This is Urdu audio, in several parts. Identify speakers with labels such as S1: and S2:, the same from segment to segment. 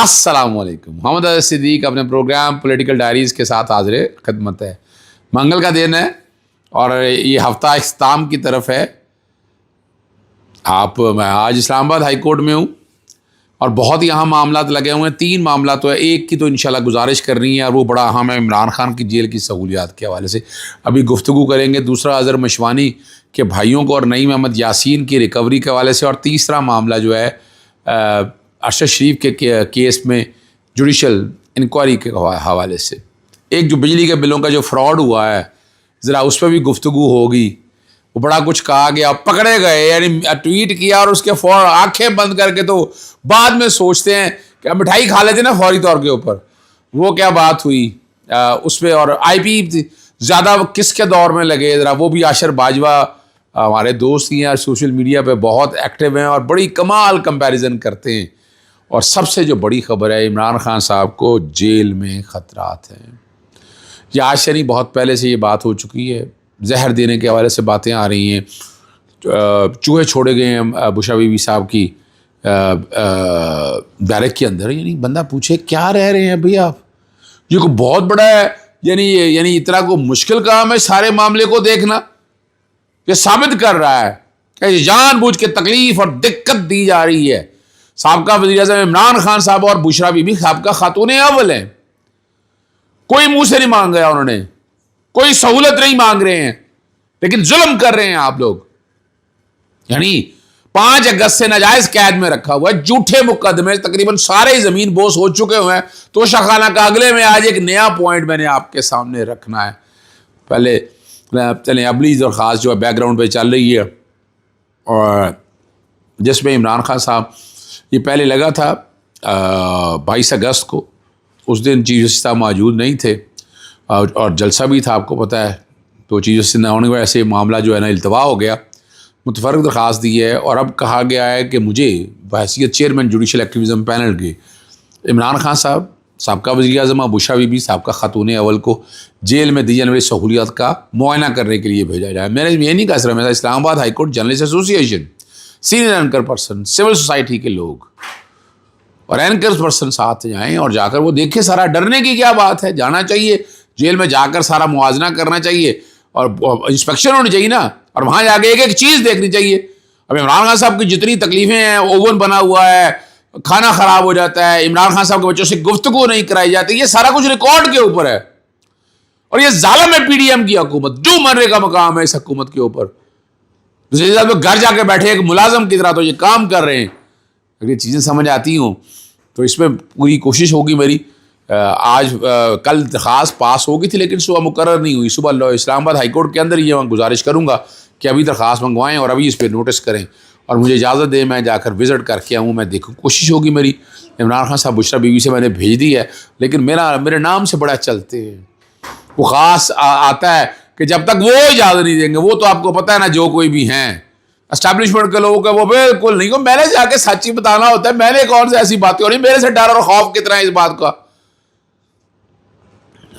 S1: السلام علیکم. محمد علی صدیق اپنے پروگرام پولیٹیکل ڈائریز کے ساتھ حاضر خدمت ہے. منگل کا دن ہے اور یہ ہفتہ اختتام کی طرف ہے. میں آج اسلام آباد ہائی کورٹ میں ہوں اور بہت یہاں معاملات لگے ہوئے ہیں. 3 معاملات تو ہے. ایک کی تو انشاءاللہ گزارش کرنی ہے اور وہ بڑا اہم ہے عمران خان کی جیل کی سہولیات کے حوالے سے ابھی گفتگو کریں گے. دوسرا اظہر مشوانی کے بھائیوں کو اور نعیم احمد یاسین کی ریکوری کے حوالے سے. اور تیسرا معاملہ جو ہے ارشد شریف کے کیس میں جوڈیشل انکوائری کے حوالے سے. ایک جو بجلی کے بلوں کا جو فراڈ ہوا ہے ذرا اس پہ بھی گفتگو ہوگی. وہ بڑا کچھ کہا گیا, پکڑے گئے, یعنی ٹویٹ کیا اور اس کے فوراً آنکھیں بند کر کے تو بعد میں سوچتے ہیں کہ مٹھائی کھا لیتے نا فوری طور کے اوپر. وہ کیا بات ہوئی اس پہ. اور آئی پی زیادہ کس کے دور میں لگے ذرا وہ بھی. عاشر باجوہ ہمارے دوست ہی ہیں, سوشل میڈیا پہ بہت ایکٹیو ہیں اور بڑی کمال کمپیریزن کرتے ہیں. اور سب سے جو بڑی خبر ہے عمران خان صاحب کو جیل میں خطرات ہیں. یہ آج سے نہیں بہت پہلے سے یہ بات ہو چکی ہے. زہر دینے کے حوالے سے باتیں آ رہی ہیں. چوہے چھوڑے گئے ہیں بشرا بی بی صاحب کی بیرک کے اندر. یعنی بندہ پوچھے کیا رہ رہے ہیں بھئی آپ؟ یہ کوئی بہت بڑا ہے یعنی اتنا کو مشکل کام ہے سارے معاملے کو دیکھنا. یہ ثابت کر رہا ہے کہ جان بوجھ کے تکلیف اور دقت دی جا رہی ہے. سابقہ وزیر اعظم عمران خان صاحب اور بشرا بی بی سابقہ خاتون اول ہیں. کوئی منہ سے نہیں مانگ رہا, انہوں نے کوئی سہولت نہیں مانگ رہے ہیں, لیکن ظلم کر رہے ہیں آپ لوگ. یعنی 5 اگست سے ناجائز قید میں رکھا ہوا ہے, جھوٹے مقدمے, تقریباً سارے زمین بوس ہو چکے ہوئے ہیں. تو شاخانہ کا اگلے میں آج ایک نیا پوائنٹ میں نے آپ کے سامنے رکھنا ہے. پہلے چلیں اگلی درخواست جو ہے بیک گراؤنڈ پہ چل رہی ہے اور جس میں عمران خان صاحب یہ پہلے لگا تھا 22 اگست کو. اس دن چیف جسٹس صاحب موجود نہیں تھے اور جلسہ بھی تھا آپ کو پتہ ہے. تو چیف جسٹس نہ ہونے کی وجہ سے معاملہ جو ہے نا التوا ہو گیا. متفرق درخواست دی ہے اور اب کہا گیا ہے کہ مجھے بحیثیت چیئرمین جوڈیشل ایکٹیویزم پینل کے عمران خان صاحب, سابقہ وزیر اعظم بشرا بی بی, سابقہ خاتون اول کو جیل میں دی جانے والی سہولیات کا معائنہ کرنے کے لیے بھیجا جائے. میں نے یہ نہیں کہا, صرف اسلام آباد ہائی کورٹ جرنلسٹ ایسوسی ایشن, senior anchor person, civil society کے لوگ اور اینکر پرسن ساتھ جائیں اور جا کر وہ دیکھیں سارا. ڈرنے کی کیا بات ہے؟ جانا چاہیے جیل میں, جا کر سارا موازنہ کرنا چاہیے اور انسپیکشن ہونی چاہیے نا, اور وہاں جا کے ایک ایک چیز دیکھنی چاہیے. اب عمران خان صاحب کی جتنی تکلیفیں ہیں, اوون بنا ہوا ہے, کھانا خراب ہو جاتا ہے, عمران خان صاحب کے بچوں سے گفتگو نہیں کرائی جاتی, یہ سارا کچھ ریکارڈ کے اوپر ہے. اور یہ ظالم ہے پی ڈی ایم کی حکومت, جو مرنے کا مقام ہے اس حکومت کے اوپر. گھر جا کے بیٹھے ایک ملازم کی طرح تو یہ کام کر رہے ہیں. اگر یہ چیزیں سمجھ آتی ہوں تو اس میں پوری کوشش ہوگی میری. کل درخواست پاس ہو گئی تھی لیکن صبح مقرر نہیں ہوئی. صبح اسلام آباد ہائی کورٹ کے اندر یہ میں گزارش کروں گا کہ ابھی درخواست منگوائیں اور ابھی اس پہ نوٹس کریں اور مجھے اجازت دیں میں جا کر وزٹ کر کے آؤں. میں دیکھوں, کوشش ہوگی میری. عمران خان صاحب بشرا بی بی سے میں نے بھیج دی ہے لیکن میرے نام سے بڑا چلتے ہیں. وہ خاص آتا ہے کہ جب تک وہ اجازت نہیں دیں گے, وہ تو آپ کو پتہ ہے نا جو کوئی بھی ہیں اسٹیبلشمنٹ کے لوگوں کا, وہ بالکل نہیں. میں نے جا کے سچ ہی بتانا ہوتا ہے. میں نے کون سے ایسی باتیں ہو رہی میرے سے ڈر اور خوف کتنا ہے اس بات کا.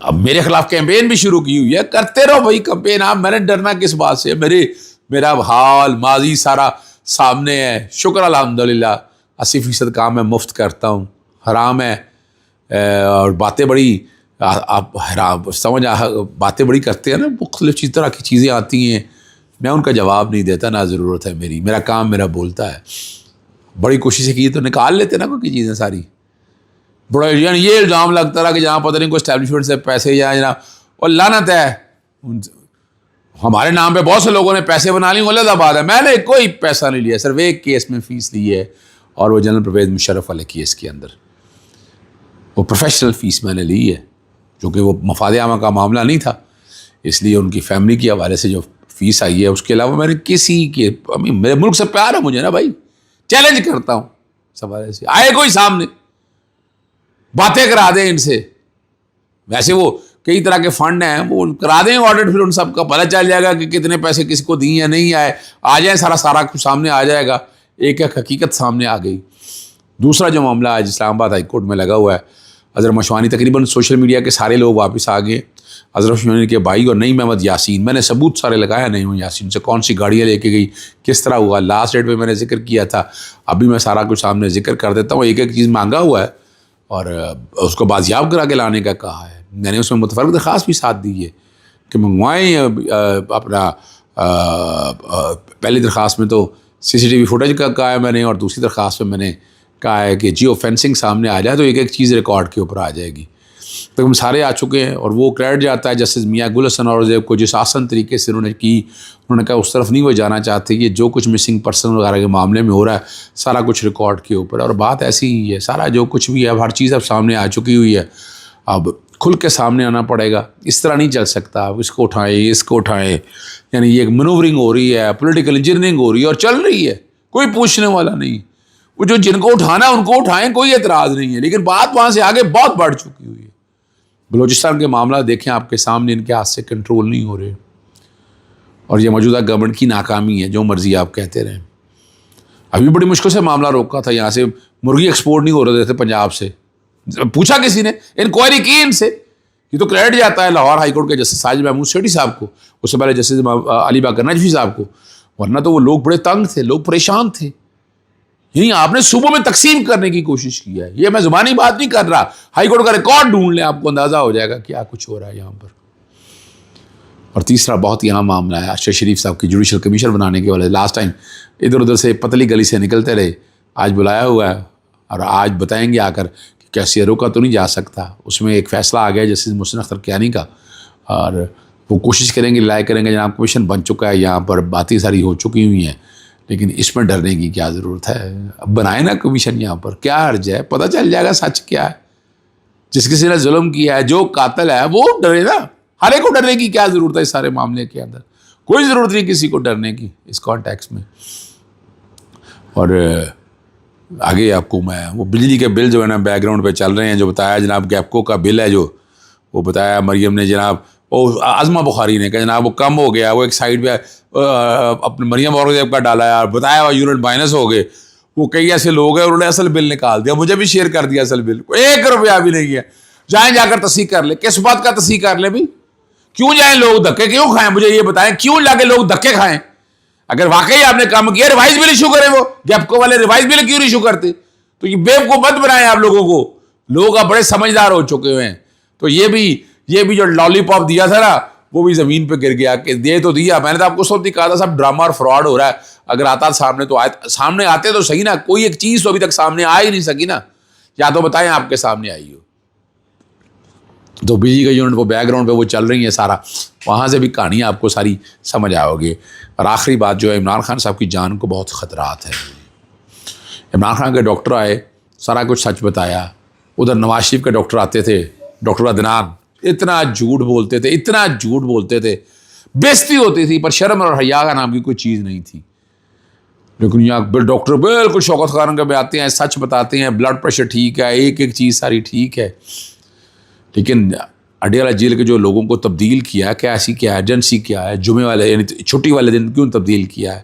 S1: اب میرے خلاف کیمپین بھی شروع کی ہوئی ہے, کرتے رہو بھائی کیمپین. آپ میں نے ڈرنا کس بات سے؟ میرا حال ماضی سارا سامنے ہے. شکر الحمدللہ 80% کام میں مفت کرتا ہوں. حرام ہے اور باتیں بڑی آپ باتیں بڑی کرتے ہیں نا, مختلف طرح کی چیزیں آتی ہیں, میں ان کا جواب نہیں دیتا, نہ ضرورت ہے میری. میرا کام میرا بولتا ہے. بڑی کوششیں کی تو نکال لیتے نا کوئی چیزیں ساری. بڑا یعنی یہ الزام لگتا رہا کہ جہاں پتہ نہیں کوئی اسٹیبلشمنٹ سے پیسے یا جناب, اور لعنت ہے ہمارے نام پہ بہت سے لوگوں نے پیسے بنا لی. غلط بات ہے, میں نے کوئی پیسہ نہیں لیا, صرف ایک کیس میں فیس لی ہے اور وہ جنرل پرویز مشرف والے کیس کے اندر وہ پروفیشنل فیس میں نے لی ہے, چونکہ وہ مفاد عامہ کا معاملہ نہیں تھا اس لیے ان کی فیملی کے حوالے سے جو فیس آئی ہے. اس کے علاوہ میں نے کسی کے, میرے ملک سے پیار ہے مجھے نا بھائی, چیلنج کرتا ہوں اس حوالے سے. آئے کوئی سامنے باتیں کرا دیں ان سے. ویسے وہ کئی طرح کے فنڈ ہیں, وہ کرا دیں آڈٹ, پھر ان سب کا پتہ چل جائے گا کہ کتنے پیسے کس کو دی یا نہیں آئے. آ جائیں سارا کچھ سامنے آ جائے گا. ایک حقیقت سامنے آ گئی. دوسرا جو معاملہ آج اسلام آباد ہائی کورٹ میں لگا ہوا ہے, اظہر مشوانی, تقریباً سوشل میڈیا کے سارے لوگ واپس آ گئے. اظہر مشوانی کے بھائی اور نعیم احمد یاسین, میں نے ثبوت سارے لگایا نعیم یاسین سے, کون سی گاڑیاں لے کے گئی, کس طرح ہوا. لاسٹ ڈیٹ پہ میں نے ذکر کیا تھا, ابھی میں سارا کچھ سامنے ذکر کر دیتا ہوں. ایک ایک چیز مانگا ہوا ہے اور اس کو بازیاب کرا کے لانے کا کہا ہے. میں نے اس میں متفرق درخواست بھی ساتھ دی ہے کہ منگوائیں اپنا پہلی درخواست میں تو CCTV فوٹیج کا کہا ہے میں نے, اور دوسری درخواست میں نے کہا ہے کہ جیو فینسنگ سامنے آ جائے تو ایک ایک چیز ریکارڈ کے اوپر آ جائے گی. تو ہم سارے آ چکے ہیں اور وہ کریڈٹ جاتا ہے جسٹس میاں گل حسن اورنگزیب کو, جس آسان طریقے سے انہوں نے کی. انہوں نے کہا اس طرف نہیں وہ جانا چاہتے, یہ جو کچھ مسنگ پرسن وغیرہ کے معاملے میں ہو رہا ہے سارا کچھ ریکارڈ کے اوپر, اور بات ایسی ہی ہے. سارا جو کچھ بھی ہے ہر چیز اب سامنے آ چکی ہوئی ہے, اب کھل کے سامنے آنا پڑے گا. اس طرح نہیں چل سکتا آپ اس کو اٹھائیں اس کو اٹھائیں, یعنی یہ ایک منورنگ ہو رہی ہے, پولیٹیکل انجینئرنگ ہو رہی ہے اور چل رہی ہے, کوئی پوچھنے والا نہیں. وہ جو جن کو اٹھانا ان کو اٹھائیں, کوئی اعتراض نہیں ہے, لیکن بات وہاں سے آگے بہت بڑھ چکی ہوئی ہے. بلوچستان کے معاملہ دیکھیں آپ کے سامنے, ان کے ہاتھ سے کنٹرول نہیں ہو رہے, اور یہ موجودہ گورنمنٹ کی ناکامی ہے. جو مرضی آپ کہتے رہیں, ابھی بڑی مشکل سے معاملہ روکا تھا. یہاں سے مرغی ایکسپورٹ نہیں ہو رہے تھے پنجاب سے, پوچھا کسی نے, انکوائری کی ان سے. یہ تو کریڈٹ جاتا ہے لاہور ہائی کورٹ کے جسٹس ساجد محمود سیٹھی صاحب کو, اس سے پہلے جسٹس علی باقر نجفی صاحب کو, ورنہ تو وہ لوگ بڑے تنگ تھے, لوگ پریشان تھے. یعنی آپ نے صوبوں میں تقسیم کرنے کی کوشش کی ہے. یہ میں زبانی بات نہیں کر رہا, ہائی کورٹ کا ریکارڈ ڈھونڈ لیں, آپ کو اندازہ ہو جائے گا کیا کچھ ہو رہا ہے یہاں پر. اور تیسرا بہت یہاں معاملہ ہے اشرف شریف صاحب کی جوڈیشل کمیشن بنانے کے والے. لاسٹ ٹائم ادھر ادھر سے پتلی گلی سے نکلتے رہے, آج بلایا ہوا ہے اور آج بتائیں گے آ کر کہ کیسے روکا تو نہیں جا سکتا. اس میں ایک فیصلہ آ گیا جسٹس محسن اختر کیانی کا, اور وہ کوشش کریں گے لائے کریں گے. جناب کمیشن بن چکا ہے, یہاں پر باتیں ساری ہو چکی ہوئی ہیں, لیکن اس میں ڈرنے کی کیا ضرورت ہے. اب بنائے نا کمیشن, یہاں پر کیا حرج ہے, پتہ چل جائے گا سچ کیا ہے. جس کسی نے ظلم کیا ہے, جو قاتل ہے وہ ڈرے نا. ہر ایک کو ڈرنے کی کیا ضرورت ہے اس سارے معاملے کے اندر, کوئی ضرورت نہیں کسی کو ڈرنے کی اس کانٹیکس میں. اور آگے آپ کو میں وہ بجلی کے بل جو ہے نا بیک گراؤنڈ پہ چل رہے ہیں, جو بتایا جناب گیپکو کا بل ہے, جو وہ بتایا مریم نے, جناب وہ عظمہ بخاری نے کہا جناب وہ کم ہو گیا, وہ ایک سائڈ پہ اپنے مریم اورنگزیب کا ڈالا ہے اور بتایا وہ یونٹ مائنس ہو گئے. وہ کئی ایسے لوگ ہیں انہوں نے اصل بل نکال دیا, مجھے بھی شیئر کر دیا اصل بل, 1 روپیہ بھی نہیں ہے. جائیں جا کر تصحیح کر لیں, کس بات کا تصحیح کر لیں بھائی, کیوں جائیں لوگ دھکے کیوں کھائیں, مجھے یہ بتائیں کیوں جا کے لوگ دھکے کھائیں. اگر واقعی آپ نے کام کیا ریوائز بل ایشو کریں, وہ گیپکو والے ریوائز بل کیوں ایشو کرتے. تو یہ بیوقوف مت بنائیں آپ لوگوں کو, لوگ اب بڑے سمجھدار ہو چکے ہوئے ہیں. تو یہ بھی جو لالی پاپ دیا تھا نا وہ بھی زمین پہ گر گیا, کہ دے تو دیا. میں نے تو آپ کو سب کہا تھا سب ڈرامہ اور فراڈ ہو رہا ہے. اگر آتا سامنے تو سامنے آتے تو صحیح نا, کوئی ایک چیز تو ابھی تک سامنے آ ہی نہیں سکی نا, یا تو بتائیں آپ کے سامنے آئی ہو. تو بجلی کا یونٹ وہ بیک گراؤنڈ پہ وہ چل رہی ہیں سارا, وہاں سے بھی کہانی آپ کو ساری سمجھ آؤ گے. اور آخری بات جو ہے, عمران خان صاحب کی جان کو بہت خطرات ہے. عمران خان کے ڈاکٹر آئے, سارا کچھ سچ بتایا. ادھر نواز شریف کے ڈاکٹر آتے تھے, ڈاکٹر عدنان, اتنا جھوٹ بولتے تھے, اتنا جھوٹ بولتے تھے, بےزتی ہوتی تھی, پر شرم اور حیا کا نام کی کوئی چیز نہیں تھی. لیکن یہاں ڈاکٹر بالکل شوکت خان کے آتے ہیں, سچ بتاتے ہیں, بلڈ پریشر ٹھیک ہے, ایک ایک چیز ساری ٹھیک ہے. لیکن اڈیالہ جیل کے جو لوگوں کو تبدیل کیا, کیا ایسی کیا ایجنسی کیا ہے, جمعے والے یعنی چھٹی والے دن کیوں تبدیل کیا ہے,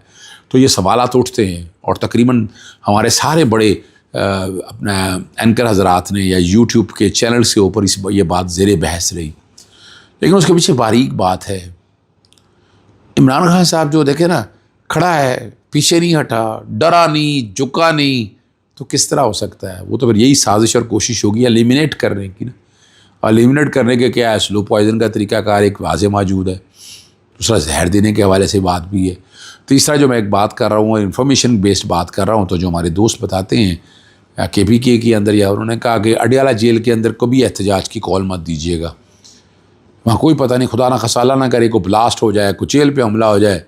S1: تو یہ سوالات اٹھتے ہیں. اور تقریباً ہمارے سارے بڑے اپنا اینکر حضرات نے یا یوٹیوب کے چینلز کے اوپر یہ بات زیر بحث رہی. لیکن اس کے پیچھے باریک بات ہے. عمران خان صاحب جو دیکھے نا, کھڑا ہے, پیچھے نہیں ہٹا, ڈرا نہیں, جھکا نہیں, تو کس طرح ہو سکتا ہے. وہ تو پھر یہی سازش اور کوشش ہوگی ایلیمینیٹ کرنے کی نا. ایلیمینیٹ کرنے کے کیا ہے, سلو پوائزن کا طریقہ کار ایک واضح موجود ہے. دوسرا زہر دینے کے حوالے سے بات بھی ہے. تیسرا جو میں ایک بات کر رہا ہوں, انفارمیشن بیسڈ بات کر رہا ہوں, تو جو ہمارے دوست بتاتے ہیں KPK کے اندر, یا انہوں نے کہا کہ اڈیالہ جیل کے اندر کبھی احتجاج کی کال مت دیجیے گا, وہاں کوئی پتہ نہیں, خدا نہ خسالہ نہ کرے, کوئی بلاسٹ ہو جائے, کوئی جیل پہ حملہ ہو جائے,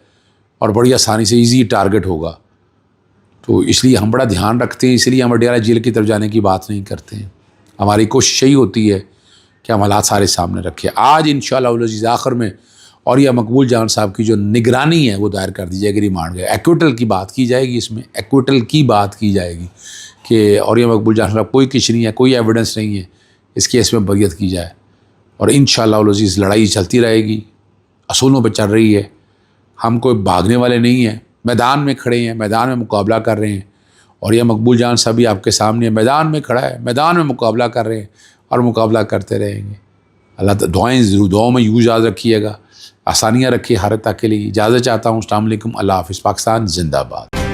S1: اور بڑی آسانی سے ایزی ٹارگٹ ہوگا. تو اس لیے ہم بڑا دھیان رکھتے ہیں, اس لیے ہم اڈیالہ جیل کی طرف جانے کی بات نہیں کرتے ہیں. ہماری کوشش یہی ہوتی ہے کہ ہم حالات سارے سامنے رکھیں. آج انشاءاللہ العزیز آخر میں اور یہ مقبول جان صاحب کی جو نگرانی ہے وہ دائر کر دی جائے گی ریمانڈ کا. ایکویٹل کی بات کی جائے گی, اس میں ایکویٹل کی بات کی جائے گی کہ اور یہ مقبول جان صاحب کوئی کچھ نہیں ہے, کوئی ایویڈنس نہیں ہے, اس کیس میں بریت کی جائے. اور انشاءاللہ العزیز لڑائی چلتی رہے گی, اصولوں پہ چل رہی ہے. ہم کوئی بھاگنے والے نہیں ہیں, میدان میں کھڑے ہیں, میدان میں مقابلہ کر رہے ہیں. اور یہ مقبول جان صاحب بھی آپ کے سامنے میدان میں کھڑا ہے, میدان میں مقابلہ کر رہے ہیں اور مقابلہ کرتے رہیں گے. اللہ دعائیں ضرور, دعاؤں میں یوں یاد رکھیے گا, آسانیاں رکھیے ہر تک کے لیے. اجازت چاہتا ہوں. السلام علیکم, اللہ حافظ. پاکستان زندہ باد.